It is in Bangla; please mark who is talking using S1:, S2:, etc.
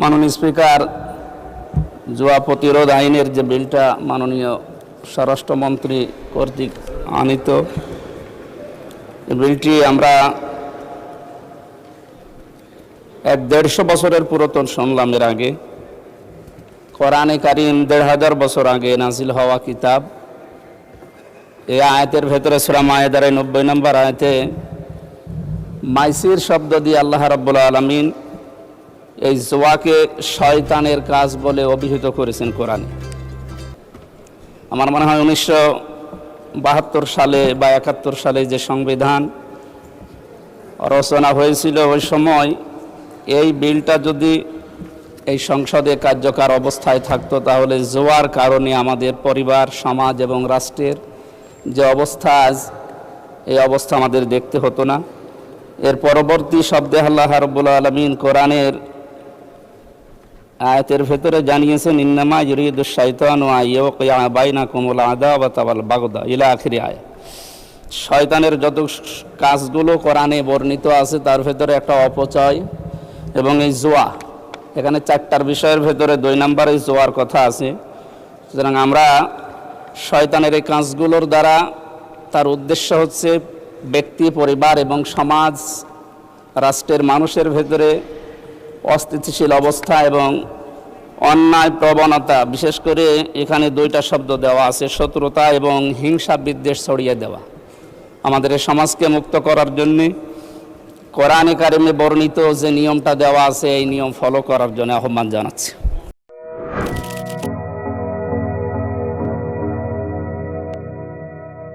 S1: মাননীয় স্পিকার, জুয়া প্রতিরোধ আইনের যে বিলটা মাননীয় স্বরাষ্ট্রমন্ত্রী কর্তৃক আনিত, এই বিলটি আমরা 150 বছরের পুরাতন শুনলাম। এর আগে কোরআনে কারিম 1500 বছর আগে নাজিল হওয়া কিতাব। এই আয়াতের ভেতরে সূরা মায়েদার 90 নম্বর আয়াতে মাইসির শব্দ দিয়ে আল্লাহ রাব্বুল আলামিন এই জুয়াকে শয়তানের কাজ বলে অভিহিত করেছেন কোরআনে। আমার মনে হয় 1972 সালে বা 71 সালে যে সংবিধান রচনা হয়েছিল, ওই সময় এই বিলটা যদি এই সংসদে কার্যকর অবস্থায় থাকতো, তাহলে জুয়ার কারণে আমাদের পরিবার, সমাজ এবং রাষ্ট্রের যে অবস্থা আজ, এই অবস্থা আমাদের দেখতে হতো না। এর পরবর্তী শব্দে আল্লাহ রাব্বুল আলামিন কোরআনের আয়াতের ভেতরে জানিয়েছেন, ইন্নামা ইউরিদুশ শাইতানু আইয়ুকিয়া বাইনাকুমুল আদাওয়াতা ওয়াল বাগদা ইলা আখিরি আয়াত। শয়তানের যত কাজগুলো কোরআনে বর্ণিত আছে, তার ভেতরে একটা অপচয় এবং এই জুয়া। এখানে 4টার বিষয়ের ভেতরে 2 নম্বরে জুয়ার কথা আছে। সুতরাং আমরা শয়তানের এই কাজগুলোর দ্বারা তার উদ্দেশ্য হচ্ছে ব্যক্তি, পরিবার এবং সমাজ, রাষ্ট্রের মানুষের ভেতরে অস্থিতিশীল অবস্থা এবং অন্যায় প্রবণতা, বিশেষ করে এখানে 2টা শব্দ দেওয়া আছে, শত্রুতা এবং হিংসা বিদ্বেষ ছড়িয়ে দেওয়া। আমাদের এই সমাজকে মুক্ত করার জন্যে কোরআনে কারিমে বর্ণিত যে নিয়মটা দেওয়া আছে, এই নিয়ম ফলো করার জন্য আহ্বান জানাচ্ছি।